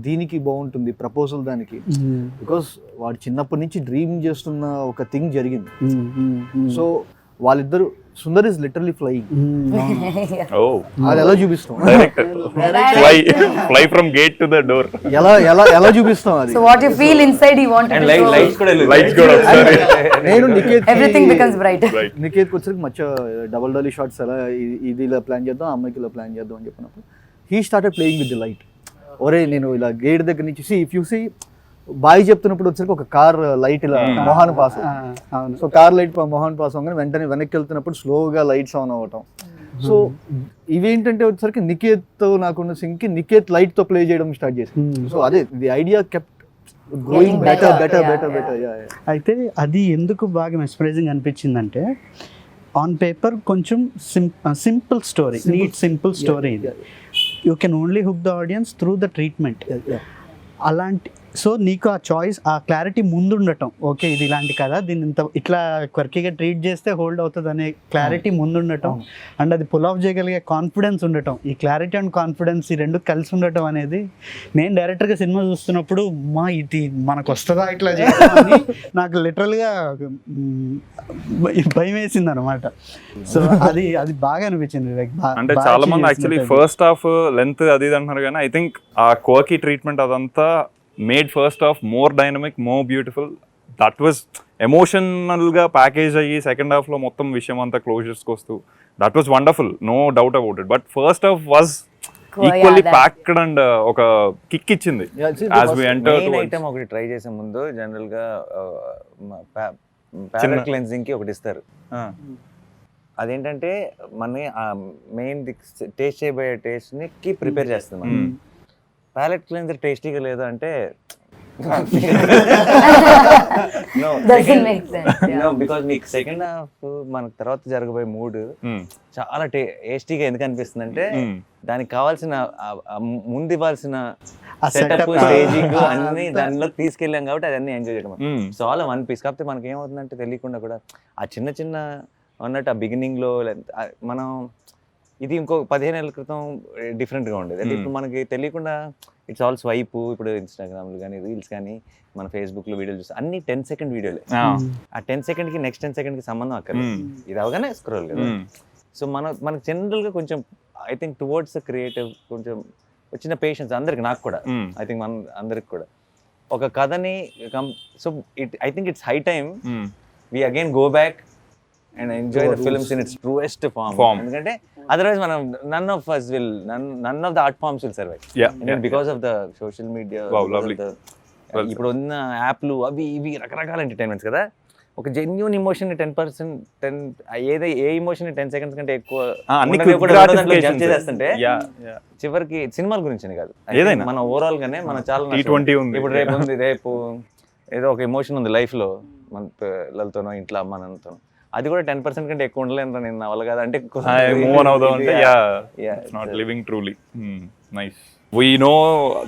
దీనికి బాగుంటుంది ప్రపోజల్ దానికి, బికాస్ వాడు చిన్నప్పటి నుంచి డ్రీమ్ చేస్తున్న ఒక థింగ్ జరిగింది. సో వాళ్ళిద్దరు సుందర్ ఇస్ లిటరలీ ఫ్లయింగ్, అది ఎలా చూపిస్తాం, Fly from gate to the door. ఎలా చూపిస్తాం అది. so what you feel inside, you want to And show. lights కూడా Lights కూడా ఒకసారి. నేను Everything becomes brighter. నికేత్కి వచ్చరికి మచ్చ డబల్ డాలీ షార్ట్స్ ఎలా ఇది ఇలా ప్లాన్ చేద్దాం, అమ్మాయికి ఇలా ప్లాన్ చేద్దాం అని చెప్పినప్పుడు he started playing with the light. ఒరే నేను ఇలా గేట్ దగ్గర నుంచి ఇఫ్ యూ సీ బాయ్ చెప్తున్నప్పుడు వచ్చరికి ఒక కార్ లైట్ ఇలా మొహాన్ పాస్, సో కార్ లైట్ మొహాన్ పాస్ అవ్వగానే వెంటనే వెనక్కి వెళ్తున్నప్పుడు స్లోగా లైట్స్ ఆన్ అవ్వటం. సో ఇవేంటంటే వచ్చేసరికి నికేత్ నాకున్న సింగ్కి నికేత్ లైట్ తో ప్లే చేయడం స్టార్ట్ చేసింది. సో అదే the idea kept growing better. అయితే అది ఎందుకు బాగా మెస్పరైజింగ్ అనిపించిందంటే, ఆన్ పేపర్ కొంచెం simple story, neat simple story. ఇది you can only hook the audience through the treatment. అలాంటి సో నీకు ఆ చాయిస్, ఆ క్లారిటీ ముందు ఉండటం, ఓకే ఇది ఇలాంటి కదా, దీన్ని ఇంత ఇట్లా క్వర్కీగా ట్రీట్ చేస్తే హోల్డ్ అవుతుంది అనే క్లారిటీ ముందు ఉండటం, అండ్ అది పుల్ ఆఫ్ చేయగలిగే కాన్ఫిడెన్స్ ఉండటం. ఈ క్లారిటీ అండ్ కాన్ఫిడెన్స్ ఈ రెండు కలిసి ఉండటం అనేది, నేను డైరెక్టర్గా సినిమా చూస్తున్నప్పుడు మా ఇది మనకు వస్తుందా ఇట్లా చేయాలని నాకు లిటరల్గా భయం వేసింది అనమాట. సో అది బాగా అనిపించింది వివేక్. అంటే చాలా మంది యాక్చువల్లీ ఫస్ట్ హాఫ్ లెంత్ అది ఇది అంటున్నారు, కానీ ఐ థింక్ ఆ కోకి ట్రీట్మెంట్ అదంతా made first half more dynamic, more beautiful. That was ఎమోషనల్గా ప్యాకేజ్ అయ్యి సెకండ్ హాఫ్లో మొత్తం విషయం అంతా క్లోజర్స్కి వస్తూ that was wonderful, no doubt about it. But first half was equally packed and ఒక కిక్ ఇచ్చింది. As we enter to item ఒకటి ట్రై చేసే ముందు జనరల్ గా ప్యాలెట్ క్లెన్జింగ్ కి ఒకటి ఇస్తారు. అదేంటంటే మన మెయిన్ టేస్ట్ చేయబోయే టేస్ట్ కి ప్రిపేర్ చేస్తాం. ప్యాలెట్ క్లెన్జర్ టేస్టీగా లేదు అంటే Doesn't make sense. Yeah. Because మీకు సెకండ్ హాఫ్ మనకు తర్వాత జరగబోయే మూడ్ చాలా టేస్టీగా ఎందుకు అనిపిస్తుంది అంటే దానికి కావాల్సిన ముందు ఇవ్వాల్సిన సెటప్ స్టేజింగ్ అన్ని దానిలో తీసుకెళ్ళాం కాబట్టి అదన్నీ ఎంజాయ్ చేయడం. So all one piece. కాకపోతే మనకి ఏమవుతుందంటే తెలియకుండా కూడా ఆ చిన్న చిన్న అన్నట్టు ఆ బిగినింగ్ లో మనం ఇది ఇంకో 15 ఏళ్ళ క్రితం డిఫరెంట్ గా ఉండేది. అంటే ఇప్పుడు మనకి తెలియకుండా ఇట్స్ ఆల్ స్వైప్. ఇప్పుడు ఇన్స్టాగ్రామ్లు కానీ రీల్స్ కానీ మన ఫేస్బుక్ లో వీడియోలు చూస్తే అన్ని 10 సెకండ్ వీడియోలే. ఆ 10 సెకండ్ కి నెక్స్ట్ 10 సెకండ్ కి సంబంధం అక్కర్లేదు, ఇది అవగానే స్క్రోల్ కదా. సో మనకు జనరల్ గా కొంచెం ఐ థింక్ టువర్డ్స్ క్రియేటివ్ కొంచెం వచ్చిన పేషెన్స్ అందరికి, నాకు కూడా ఐ థింక్ మన అందరికి కూడా ఒక కథని so I think it's high time we again go back and enjoy the films in its truest form. ఎందుకంటే otherwise మనం none of the art forms will survive. Because of the social media. Wow, lovely. ఇప్పుడు ఉన్న యాప్లు అవి ఇవి రకరకాల entertainments కదా. ఒక జెన్యూన్ ఇమోషన్ 10% ఏ ఇమోషన్ 10 seconds కంటే ఎక్కువ చేస్తుంటే చివరికి సినిమాల గురించి కాదు, ఏదైనా మన ఓవరాల్ గానే మనం చాలా ఇప్పుడు రేపు ఏదో ఒక ఎమోషన్ ఉంది లైఫ్ లో మన పిల్లలతోనో ఇంట్లో అమ్మ నాన్నతోనో, అది కూడా 10% కంటే ఎక్కువ ఉండలేను నేను నా వల్ల కదా అంటే మూవ్ ఆన్ అవుదాం అంటే it's not living truly. Nice. We know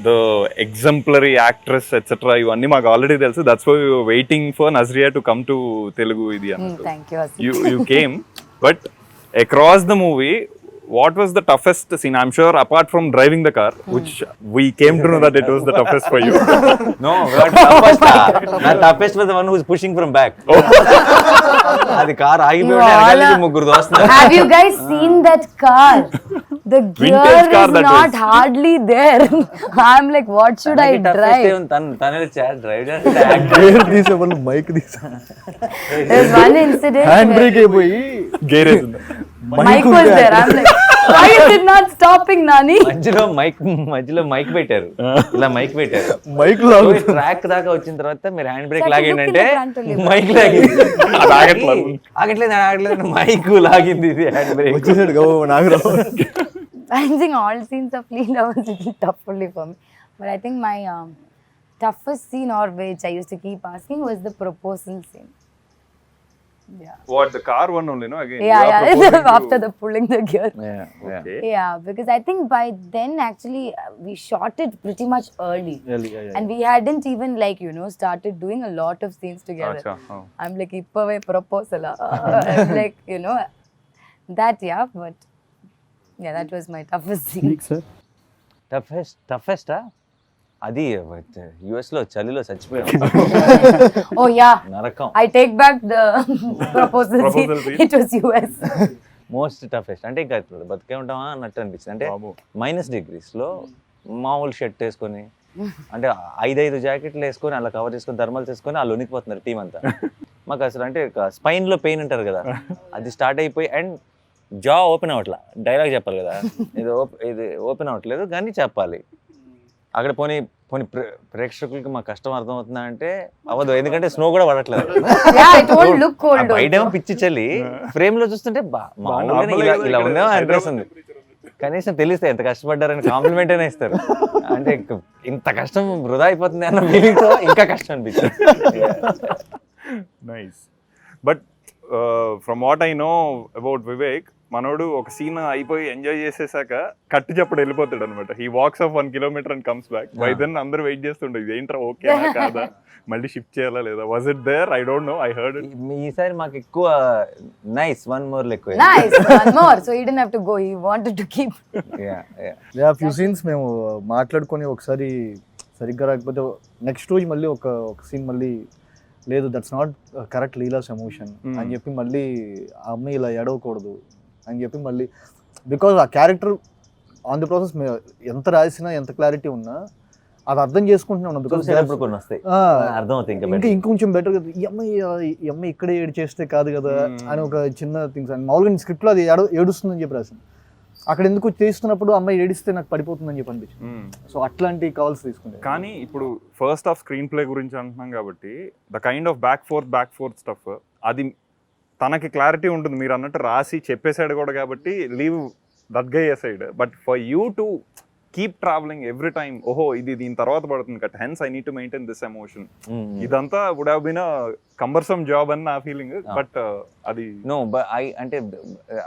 the exemplary actress etc. ఇవన్నీ మాకు ఆల్రెడీ తెలుసు. That's why we were waiting for Nazriya to come to Telugu ఇది అన్నట్టు. Thank you. You came, but across the movie what was the toughest scene? I'm sure apart from driving the car, which we came to know that it was the toughest for you. No, toughest was the one who was pushing from back. అది car ఆగిపోయి ముగ్గురు దోస్తున్నారు. Have you guys seen that car? The gear is not hardly there. I'm like, what should I drive? తనే drive gear తీసేవాళ్ళు mic తీసా, There's one incident hand brake అయిపోయి gear వేసింది. Mike was there. I'm like, why is it not stopping, Nani? మధ్యలో mic పెట్టారు, ఇలా mic పెట్టారు. Mic track దాకా వచ్చిన తర్వాత మీరు హ్యాండ్ బ్రేక్ లాగిందంటే మైక్ లాగింది, ఆగట్లేదు మైక్ లాగింది, ఇది హ్యాండ్ బ్రేక్ వచ్చేసాడు Nagarao. I think all scenes of Leela was a little tough only for me. But I think my toughest scene, or which I used to keep asking, was the proposal scene. Yeah. What, the car one only, no? Again. Yeah. After the pulling the gear. Okay. Yeah, because I think by then actually we shot it pretty much early. And we hadn't even started doing a lot of scenes together. Achha. I'm like, ippave proposal. I'm like, that, but yeah, that was my toughest scene. Toughest అది US లో చలిలో చచ్చిపోయాం. Oh yeah, నరకం. I take back the proposal scene. It was US. Most toughest అంటే ఇంకా బతికే ఉంటామా అన్నట్టు అనిపించింది. అంటే -degrees లో మామూలు షర్ట్ వేసుకొని, అంటే 5 జాకెట్లు వేసుకొని అలా కవర్ చేసుకొని థర్మల్స్ వేసుకొని వాళ్ళు వణికిపోతున్నారు టీం అంతా. మాకు అసలు అంటే స్పైన్ లో పెయిన్ అంటారు కదా, అది స్టార్ట్ అయిపోయి అండ్ జా ఓపెన్ అవ్వట్లా. డైలాగ్ చెప్పాలి కదా, ఇది ఓపెన్ అవ్వట్లేదు కానీ చెప్పాలి. అక్కడ పోనీ ప్రేక్షకులకి మా కష్టం అర్థమవుతుందా అంటే అవ్వదు, ఎందుకంటే స్నో కూడా పడట్లేదు. బయటేమో పిచ్చి చలి, ఫ్రేమ్ లో చూస్తుంటే ఇలా ఉందేమో అనిపిస్తుంది. కనీసం తెలిస్తే ఎంత కష్టపడ్డారని కాంప్లిమెంట్ అయినా ఇస్తారు. అంటే ఇంత కష్టం వృధా అయిపోతుంది అన్న ఫీలింగ్ తో ఇంకా కష్టం అనిపిస్తుంది. Nice. But from what I know about Vivek, మనోడు ఒక సీన్ అయిపోయి ఎంజాయ్ చేసేసాక కట్టు చెప్పడు వెళ్ళిపోతాడు అనమాట. He walks off 1 kilometer and comes back. By then అందరూ వెయిట్ చేస్తుంటారు, ఏంట్రా ఓకే కాదా, మళ్ళీ షిఫ్ట్ చేయాలా లేదా. Was it there? I don't know, I heard it. ఈసారి మాకు ఎక్కువ నైస్ వన్ మోర్ ఎక్కువ. Nice one more, so he didn't have to go, he wanted to keep. Yeah, few scenes మేము మాట్లాడుకొని ఒకసారి సరిగ్గా రాకపోతే నెక్స్ట్ రోజు మళ్ళీ ఒక సీన్ మళ్ళీ లేదు, that's not correct Leela's emotion అని చెప్పి మళ్ళీ ఆ అమ్మాయి ఇలా ఏడవకూడదు అని చెప్పి మళ్ళీ, బికాజ్ ఆ క్యారెక్టర్ ఆన్ ది ప్రాసెస్ ఎంత రాసినా ఎంత క్లారిటీ ఉన్నా అది అర్థం చేసుకుంటున్నా ఉన్నాం. బికాజ్ ఇంకా ఇంకొంచెం బెటర్ కదా, ఈ అమ్మాయి ఇక్కడే ఏడు చేస్తే కాదు కదా అని ఒక చిన్న థింగ్స్ అని మామూలుగా స్క్రిప్ట్లో అది ఏడుస్తుందని చెప్పి రాసింది. అక్కడ ఎందుకు చేస్తున్నప్పుడు అమ్మాయి ఏడిస్తే నాకు పడిపోతుందని చెప్పి అనిపించింది. సో అట్లాంటి కాల్స్ తీసుకుంటే. కానీ ఇప్పుడు ఫస్ట్ హాఫ్ స్క్రీన్ ప్లే గురించి అంటున్నాం కాబట్టి the kind of back fourth stuff అది తనకి క్లారిటీ ఉంటుంది. మీరు అన్నట్టు రాసి చెప్పేసాడు కూడా కాబట్టి leave that guy aside. But for you to keep travelling every time, ఓహో ఇది దీని తర్వాత పడుతుంది cut, hence I need to maintain this emotion. ఇదంతా would have been cumbersome job అని నా ఫీలింగ్. బట్ అది నో అంటే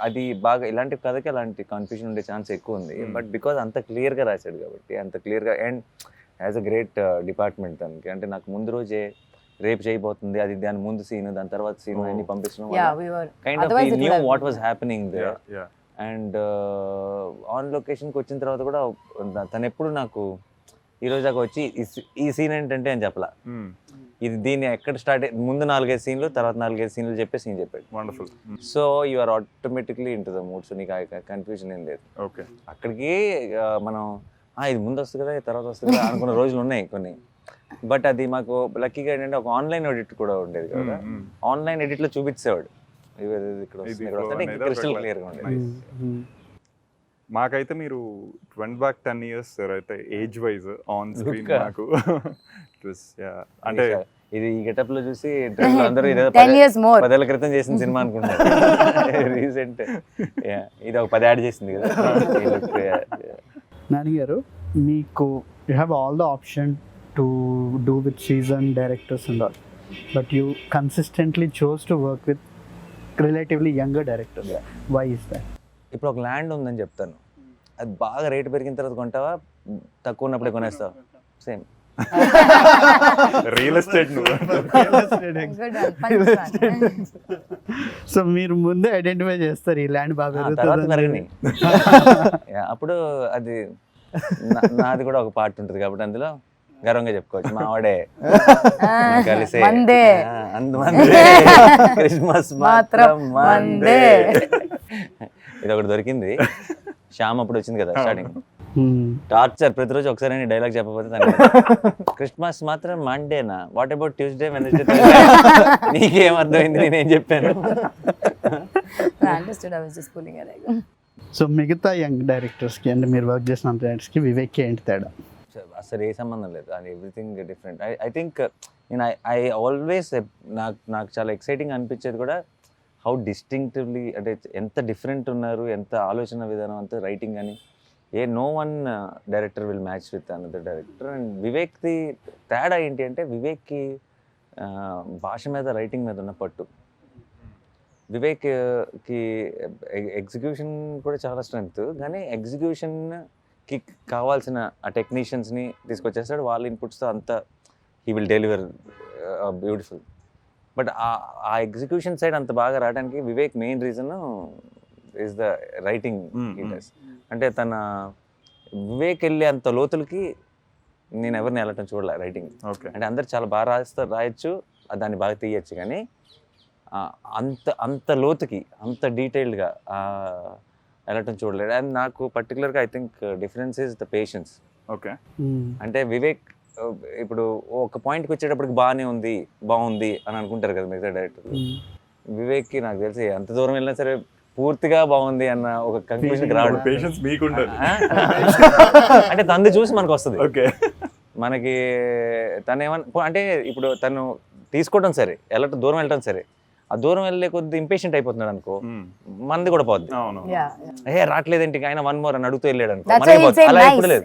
అది బాగా ఇలాంటి కథకి అలాంటి కన్ఫ్యూజన్ ఉండే ఛాన్స్ ఎక్కువ ఉంది. బట్ బికాజ్ అంత క్లియర్గా రాశాడు కాబట్టి, అంత క్లియర్గా, and as a great department దానికి. అంటే నాకు ముందు రోజే రేపు చేయబోతుంది, అది దాని ముందు సీన్, దాని తర్వాత సీన్ అన్ని పంపించడం kind of he knew what was happening there. And on లొకేషన్కి వచ్చిన తర్వాత కూడా తను ఎప్పుడు నాకు ఈ రోజు దాకా వచ్చి ఈ సీన్ ఏంటంటే అని చెప్పలా, ఇది దీన్ని ఎక్కడ స్టార్ట్ ముందు 4-5 సీన్లు, తర్వాత 4-5 సీన్లు చెప్పే సీన్ చెప్పాడు. Wonderful. So you are automatically in to the mood. So నీకు కన్ఫ్యూజన్ ఏం లేదు. ఓకే, అక్కడికి మనం ఇది ముందు వస్తుంది కదా తర్వాత వస్తుంది కదా అనుకున్న రోజులు ఉన్నాయి కొన్ని. బట్ అది మాకు లక్కీగా ఏంటంటే ఒక ఆన్లైన్ ఎడిట్ కూడా ఉండేది కదా, ఆన్లైన్ ఎడిట్లో చూపించేవాడు ఇక్కడ క్రిస్టల్ క్లియర్గా ఉండేది. మాకైతే మీరు 10 years సార్ అయితే ఏజ్ వైజ్ ఆన్ స్క్రీన్ నాకు అంటే ఇది ఈ గెటప్ లో చూసి అందరూ 10 years more 10 ఏళ్ల క్రితం చేసిన సినిమా అనుకుంటున్నారు. రీసెంట్ ఇది ఒక 10 యాడ్ చేసింది కదా. నాని గారు, మీకు you have all the option to do with season directors and all, but you consistently chose to work with relatively younger directors. Why is that? ఇప్పుడు ఒక ల్యాండ్ ఉందని చెప్తాను, అది బాగా రేటు పెరిగిన తర్వాత కొంటావా, తక్కువ ఉన్నప్పుడే కొనేస్తావా? Same real estate. సో మీరు ముందే ఐడెంటిఫై చేస్తారు ఈ ల్యాండ్ బాగా తర్వాత పెరగని. అప్పుడు అది నాది కూడా ఒక పార్ట్ ఉంటుంది కాబట్టి అందులో గర్వంగా చెప్పుకోవచ్చు, మా వాడే కలిసే క్రిస్మస్ మాత్రం మందే. ఇది ఒకటి దొరికింది. శ్యామ్ అప్పుడు వచ్చింది కదా స్టార్టింగ్, టార్చర్ ప్రతిరోజు ఒకసారి డైలాగ్ చెప్పకపోతే క్రిస్మస్ మాత్రం మండేనా, వాట్ అబౌట్ ట్యూస్డే వెనస్డే? నీకేం అర్థమైంది నేనేం చెప్పాను? సో మిగతా యంగ్ డైరెక్టర్స్కి అంటే మీరు వర్క్ చేసిన డైరెక్టర్స్కి వివేక్కి ఏంటి తేడా? అసలు ఏ సంబంధం లేదు, అది ఎవ్రీథింగ్ డిఫరెంట్. ఐ థింక్ నేను ఐ ఆల్వేస్ నాకు చాలా ఎక్సైటింగ్ అనిపించేది కూడా హౌ డిస్టింక్టివ్లీ, అంటే ఎంత డిఫరెంట్ ఉన్నారు, ఎంత ఆలోచన విధానం, అంత రైటింగ్ కానీ no one director will match with another director. And వివేక్ది తేడా ఏంటి అంటే, వివేక్కి భాష మీద రైటింగ్ మీద ఉన్న పట్టు. వివేక్కి ఎగ్జిక్యూషన్ కూడా చాలా స్ట్రెంగ్త్, కానీ ఎగ్జిక్యూషన్కి కావాల్సిన ఆ టెక్నీషియన్స్ని తీసుకొచ్చేస్తాడు, వాళ్ళ ఇన్పుట్స్తో అంతా he will deliver beautiful. But ఆ ఎగ్జిక్యూషన్ సైడ్ అంత బాగా రావడానికి Vivek main reason is the writing. అంటే వివేక్ వెళ్ళే అంత లోతులకి నేను ఎవరిని వెళ్ళటం చూడలే రైటింగ్. అంటే అందరు చాలా బాగా రాయొచ్చు, దాన్ని బాగా తీయచ్చు, కానీ అంత లోతుకి అంత డీటెయిల్డ్గా వెళ్ళటం చూడలేదు. అండ్ నాకు పర్టికులర్గా I think difference is the patience. Okay, అంటే వివేక్ ఇప్పుడు ఒక పాయింట్కి వచ్చేటప్పటికి బాగుంది అని అనుకుంటారు కదా మిగతా డైరెక్టర్లు. వివేక్కి నాకు తెలిసి ఎంత దూరం వెళ్ళినా సరే పూర్తిగా బాగుంది అన్న ఒక కంక్లూజన్కి రావడం. పేషెన్స్ మీకు ఉండాలి. అంటే తనది చూసి మనకు వస్తుంది. ఓకే, మనకి తను ఏమన్నా అంటే ఇప్పుడు తను తీసుకోవడం సరే, దూరం వెళ్ళటం సరే, ఆ దూరం వెళ్ళే కొద్ది ఇంపేషెంట్ అయిపోతున్నాడు అనుకో, మనది కూడా పోద్ది. రావట్లేదేంటి ఆయన 1 more అని అడుగుతూ వెళ్ళాడు అనుకో, అలా ఎప్పుడు లేదు.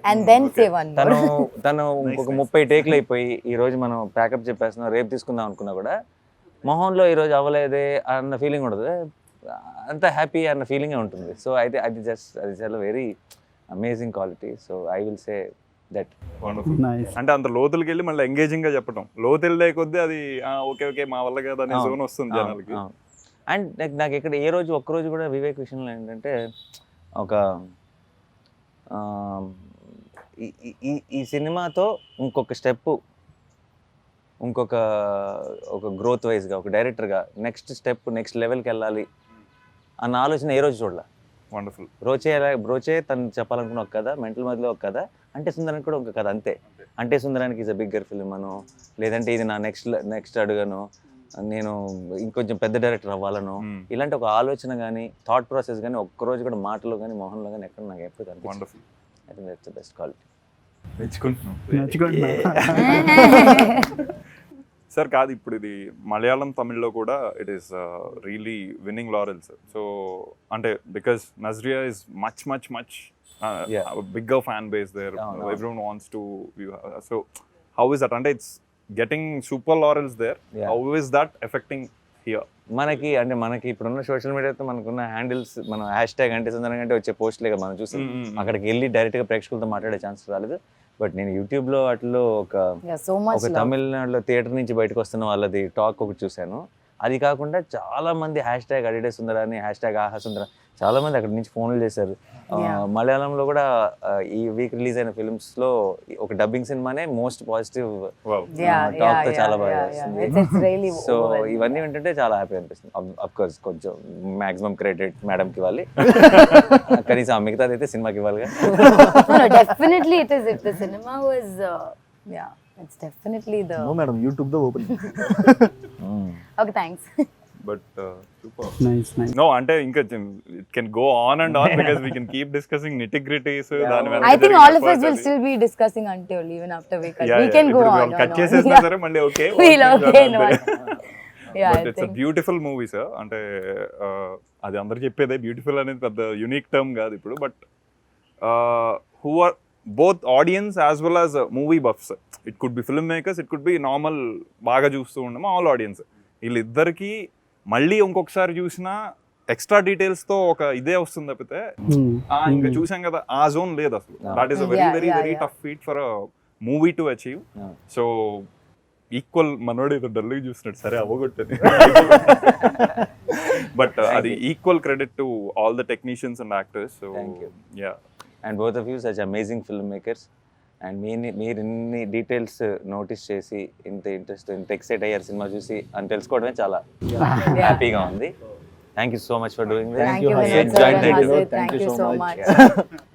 తను ఇంకొక 30 టేక్లు అయిపోయి ఈ రోజు మనం ప్యాకప్ చెప్పేస్తున్నాం, రేపు తీసుకుందాం అనుకున్నా కూడా మొహంలో ఈ రోజు అవ్వలేదే అన్న ఫీలింగ్ ఉండదు, అంత హ్యాపీ అన్న ఫీలింగే ఉంటుంది. సో అయితే అది చాలా very amazing quality. So I will say that. అంటే అంత లోతులకి వెళ్ళి మళ్ళీ ఎంగేజింగ్ గా చెప్పడం, లోతు వెళ్ళే కొద్దీ అది ఓకే మా వల్ల కదా అనే జోన్ వస్తుంది జనాలకి. అండ్ నాకు ఇక్కడ ఒక్కరోజు కూడా వివేక్ విషయంలో ఏంటంటే ఒక ఈ సినిమాతో ఇంకొక స్టెప్, ఒక గ్రోత్ వైజ్గా ఒక డైరెక్టర్గా నెక్స్ట్ లెవెల్కి వెళ్ళాలి అన్న ఆలోచన ఏ రోజు చూడాల. వండర్ఫుల్. బ్రోచే తను చెప్పాలనుకున్న ఒక కథ, మెంటల్ మధ్యలో ఒక కథ, అంటే సుందరానికి కూడా ఒక కథ అంతే. అంటే సుందరానికి ఈజ్ అ బిగ్గర్ ఫిల్మ్ అను, లేదంటే ఇది నా నెక్స్ట్ అడుగను, నేను ఇంకొంచెం పెద్ద డైరెక్టర్ అవ్వాలను, ఇలాంటి ఒక ఆలోచన కానీ థాట్ ప్రాసెస్ కానీ ఒక్కరోజు కూడా మాటలో కానీ మొహంలో కానీ ఎక్కడ నాకు ఎప్పుడు కనిపిస్తుంది. I think that's the best quality. Sir కాదు, ఇప్పుడు ఇది మలయాళం తమిళ్లో కూడా it is really winning laurels. So అంటే because Nazriya is much Yeah. a bigger fan base there. No. Everyone wants to view. So how is that? And it's getting super laurels there. Yeah. How is that affecting here? మనకి ఇప్పుడున్న social మీడియాతో మనకున్న handles, మనం hash tag అంటే సందర్భంగా వచ్చే పోస్ట్లేగా మనం చూసాం. అక్కడికి వెళ్ళి డైరెక్ట్గా ప్రేక్షకులతో మాట్లాడే ఛాన్స్ రాలేదు. బట్ నేను యూట్యూబ్లో వాటిలో so much ఒక love. తమిళనాడులో థియేటర్ నుంచి బయటకు వస్తున్న వాళ్ళది టాక్ ఒకటి చూశాను. అది కాకుండా చాలా మంది హ్యాష్ ట్యాగ్ అడిడే సుందరాని, హ్యాష్ ట్యాగ్ ఆహా సుందర, చాలా మంది అక్కడి నుంచి ఫోన్లు చేశారు. మలయాళంలో కూడా ఈ వీక్ రిలీజ్ అయిన ఫిల్మ్స్ లో ఒక డబ్బింగ్ సినిమానే మోస్ట్ పాజిటివ్ టాక్ తో చాలా బాగా వస్తుంది. సో ఇవన్నీ ఏంటంటే చాలా హ్యాపీ అనిపిస్తుంది. అఫ్ కోర్స్ కొంచెం మాక్సిమం క్రెడిట్ మేడం కి ఇవ్వాలి, కనీసం మిగతాది అయితే సినిమాకి ఇవ్వాలి. Definitely it is. If the cinema was it's definitely the No madam, YouTube the open. okay, thanks. But super. Nice nice. No, అంటే ఇంకా it can go on and on because we can keep discussing nitty-gritties. I think all of us will still be discussing until even after we cut. We can go on. Cut చేసేసినా సరే మళ్ళీ okay. We'll okay no. Yeah, but it's beautiful movie sir. అంటే అది అందరు చెప్పేదే, beautiful అనేది పెద్ద unique term కాదు ఇప్పుడు. But who are both audience as well as movie buffs. It could be film makers, it could be normal బాగా చూస్తూ ఉండము ఆల్ ఆడియన్స్. వీళ్ళిద్దరికి మళ్ళీ ఇంకొకసారి చూసినా ఎక్స్ట్రా డీటెయిల్స్తో ఒక ఇదే వస్తుంది తప్పితే ఇంకా చూసాం కదా ఆ జోన్ లేదు అసలు. That is a very very very tough feet for a movie to achieve. So equal మనోడు ఏదో డల్గా చూసినట్టు సరే అవ్వగొట్టని, బట్ అది equal credit to all the technicians and actors. So yeah, and both of you such amazing film makers. And మీరు ఇన్ని details notice చేసి ఇంత ఇంట్రెస్ట్, ఇంత ఎక్సైట్ అయ్యారు సినిమా చూసి అని తెలుసుకోవడమే చాలా హ్యాపీగా ఉంది. Thank you so much for doing this. Thank you, Thank you, Vivek sir and Thank you. Hazit. Thank Thank you you so so much. much.